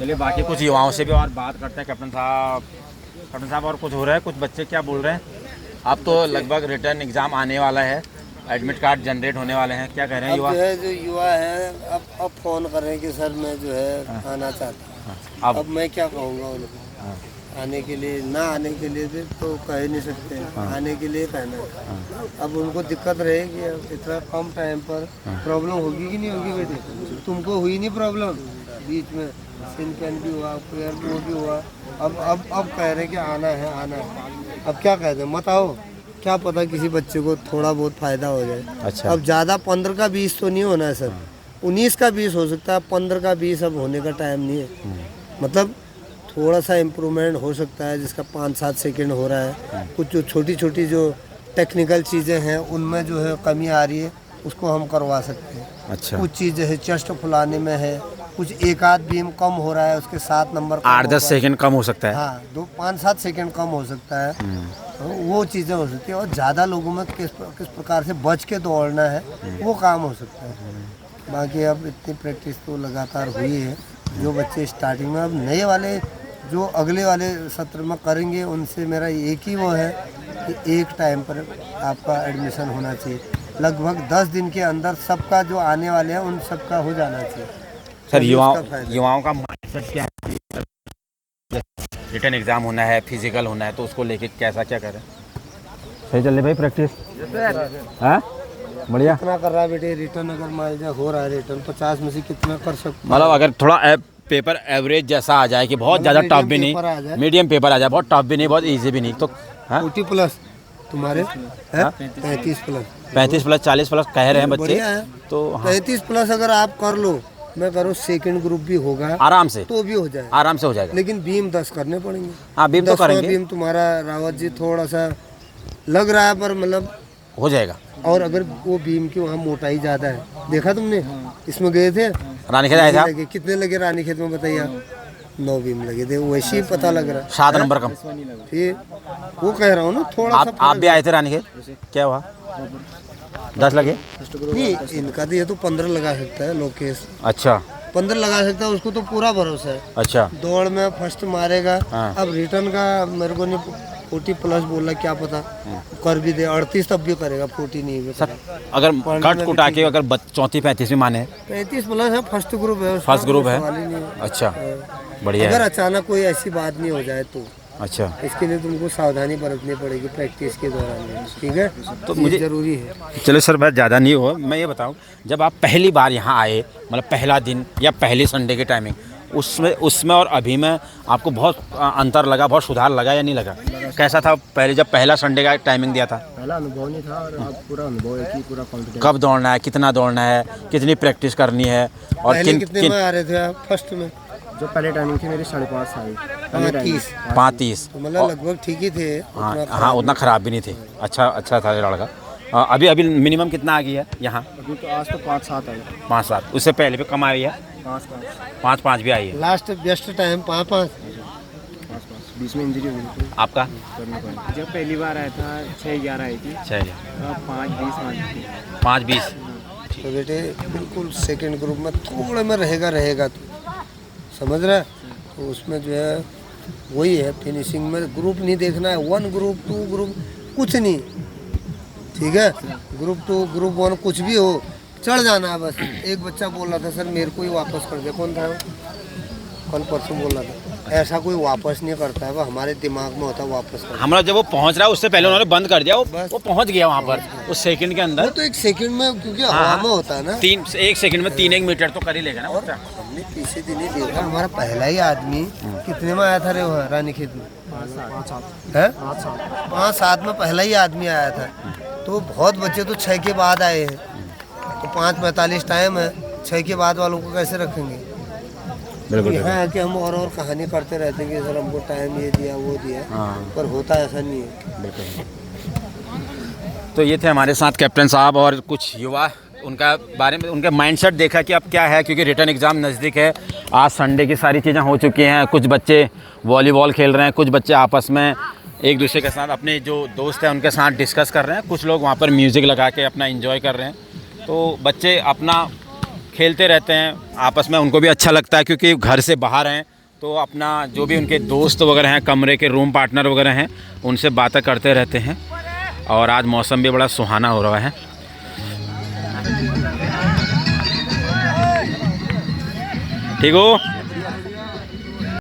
चलिए बाकी कुछ युवाओं से भी और बात करते हैं। कैप्टन साहब और कुछ हो रहा है, कुछ बच्चे क्या बोल रहे हैं? अब तो लगभग रिटर्न एग्ज़ाम आने वाला है, एडमिट कार्ड जनरेट होने वाले हैं, क्या कह रहे हैं युवा? जो है जो युवा है अब फ़ोन कर रहे हैं कि सर मैं जो है आना चाहता हूँ। अब मैं क्या कहूँगा उनको आने के लिए, ना आने के लिए भी तो कह नहीं सकते हैं, आने के लिए कहना है। अब उनको दिक्कत रहेगी, अब इतना कम टाइम पर प्रॉब्लम होगी कि नहीं होगी बेटी? तुमको हुई नहीं प्रॉब्लम बीच में? सिन पेन भी हुआ, पेयर वो भी हुआ, अब कह रहे कि आना है। अब क्या कहते हैं, मत आओ। क्या पता किसी बच्चे को थोड़ा बहुत फ़ायदा हो जाए। अच्छा। अब ज़्यादा 15 का 20 तो नहीं होना है सर, 19 का 20 हो सकता है, 15 का 20 अब होने का टाइम नहीं है। मतलब थोड़ा सा इम्प्रूवमेंट हो सकता है, जिसका 5-7 सेकेंड हो रहा है। कुछ जो छोटी छोटी जो टेक्निकल चीज़ें हैं उनमें जो है कमी आ रही है, उसको हम करवा सकते हैं। अच्छा। कुछ चीज़ें है चेस्ट फुलाने में है, कुछ एक आध बीम कम हो रहा है, उसके 7 नंबर 8-10 सेकंड कम हो सकता है। हाँ, 2-5-7 सेकेंड कम हो सकता है। वो चीज़ें हो सकती है, और ज़्यादा लोगों में किस प्रकार से बच के दौड़ना है वो काम हो सकता है। बाकी अब इतनी प्रैक्टिस तो लगातार हुई है। जो बच्चे स्टार्टिंग में, अब नए वाले जो अगले वाले सत्र में करेंगे, उनसे मेरा एक ही वो है कि एक टाइम पर आपका एडमिशन होना चाहिए। लगभग 10 दिन के अंदर सबका जो आने वाले हैं उन सबका हो जाना चाहिए। सर युवाओं का माइंडसेट क्या है? रिटर्न एग्ज़ाम होना है, फिजिकल होना है, तो उसको लेके कैसा क्या करें? सही चल रही भाई प्रैक्टिस? हाँ बढ़िया। कितना कर रहा है बेटे रिटर्न? अगर मान लीजिए हो रहा है रिटर्न, 50 में से कितना कर सकते? मतलब अगर थोड़ा पेपर एवरेज जैसा आ जाए कि बहुत ज़्यादा टफ भी नहीं, मीडियम पेपर आ जाए, बहुत टफ भी नहीं, बहुत इजी भी नहीं, तो 40 प्लस तुम्हारे 35 प्लस 35 प्लस 40 प्लस कह रहे हैं बच्चे, तो 35 प्लस अगर आप कर लो, मैं करूँ सेकंड ग्रुप भी होगा आराम से, तो भी हो जाए, आराम से हो जाएगा। लेकिन बीम 10 करने पड़ेंगे। हाँ बीम तो करेंगे। बीम तुम्हारा रावत जी थोड़ा सा लग रहा है, पर मतलब हो जाएगा। और अगर वो बीम की वहाँ मोटाई ज़्यादा है, देखा तुमने? इसमें गए थे रानीखेत आए थे? कितने लगे रानीखेत में बताइए आप? 9 बीम लगे थे, वैसे ही पता लग रहा है 7 नंबर कम। ठीक, वो कह रहा हूँ ना थोड़ा सा। आप भी आए थे रानीखेत, क्या हुआ? 10 लगे? नहीं, इनका तो ये तो 15 लगा सकता है लोकेश। अच्छा 15 लगा सकता है, उसको तो पूरा भरोसा है। अच्छा। दौड़ में फर्स्ट मारेगा। हाँ। अब रिटर्न का मेरे को नहीं 40 प्लस बोला, क्या पता कर भी दे, 38 तब भी करेगा, 40 नहीं भी सर अगर कट कुटा के अगर 34-35 में माने 35 प्लस है, फर्स्ट ग्रुप है, फर्स्ट ग्रुप है। सवाल ही नहीं है। अच्छा बढ़िया अगर है। अचानक कोई ऐसी बात नहीं हो जाए तो अच्छा इसके लिए तुमको सावधानी बरतनी पड़ेगी प्रैक्टिस के दौरान, ठीक है? तो मुझे जरूरी है। चलो सर बात ज़्यादा नहीं हो, मैं ये बताऊं, जब आप पहली बार यहाँ आए, मतलब पहला दिन या पहली संडे की टाइमिंग, उसमें और अभी में आपको बहुत अंतर लगा, बहुत सुधार लगा या नहीं लगा? कैसा था पहले जब पहला संडे का टाइमिंग दिया था? पहला अनुभव नहीं था, और अब पूरा अनुभव है कि पूरा कॉन्फिडेंस। कब दौड़ना है, कितना दौड़ना है, कितनी प्रैक्टिस करनी है, और कितने में आ रहे थे आप फर्स्ट में? जो पहले टाइमिंग थी मेरी 5.5 साल 35। तो मतलब लगभग ठीक ही थे। हाँ उतना ख़राब भी नहीं थे, अच्छा था ये लड़का। अभी मिनिमम कितना आ गया है यहाँ? अभी तो आज तो 5-7 आई। 5-7, उससे पहले भी कम आई है? 5-5 भी आई है। लास्ट बेस्ट टाइम 5-5 बीच में इंजरी हुई थी आपका? जब पहली बार आया था 6-11 आई थी, 5-20। तो बेटे बिल्कुल सेकंड ग्रुप में थोड़े में रहेगा तो समझ रहा है? तो उसमें जो है वही है, फिनिशिंग में ग्रुप नहीं देखना है, 1 ग्रुप 2 ग्रुप कुछ नहीं, ठीक है? ग्रुप 2 ग्रुप 1 कुछ भी हो, चढ़ जाना है बस। एक बच्चा बोल रहा था सर मेरे को ही वापस कर दे, कौन था वो? कल परसों बोल रहा था। ऐसा कोई वापस नहीं करता है, वो हमारे दिमाग में होता है वापस करना। हमारा जब वो पहुंच रहा है उससे पहले उन्होंने बंद कर दिया, वो पहुंच गया वहाँ पर उस सेकंड के अंदर। वो तो 1 सेकंड में, क्योंकि हवा में होता है ना, 1 सेकंड में 3-1 मीटर तो कर ही लेगा ना। और हमने पीछे दिन ही देखा, हमारा पहला ही आदमी कितने में आया था रे रानीखेत में? 5-7 में पहला ही आदमी आया था। तो बहुत बच्चे तो 6 के बाद आए हैं, तो 5:45 टाइम है, 6 के बाद वालों को कैसे रखेंगे? बिल्कुल है कि हम और कहानी करते रहते हैं कि सर हमको टाइम ये दिया वो दिया, पर होता ऐसा नहीं है। बिल्कुल। तो ये थे हमारे साथ कैप्टन साहब और कुछ युवा, उनका बारे में उनका माइंडसेट देखा कि अब क्या है, क्योंकि रिटर्न एग्ज़ाम नज़दीक है। आज संडे की सारी चीज़ें हो चुकी हैं, कुछ बच्चे वॉलीबॉल खेल रहे हैं, कुछ बच्चे आपस में एक दूसरे के साथ, अपने जो दोस्त हैं उनके साथ डिस्कस कर रहे हैं, कुछ लोग वहाँ पर म्यूज़िक लगा के अपना एंजॉय कर रहे हैं। तो बच्चे अपना खेलते रहते हैं आपस में, उनको भी अच्छा लगता है क्योंकि घर से बाहर हैं, तो अपना जो भी उनके दोस्त वगैरह हैं, कमरे के रूम पार्टनर वगैरह हैं, उनसे बातें करते रहते हैं। और आज मौसम भी बड़ा सुहाना हो रहा है। ठीक हो।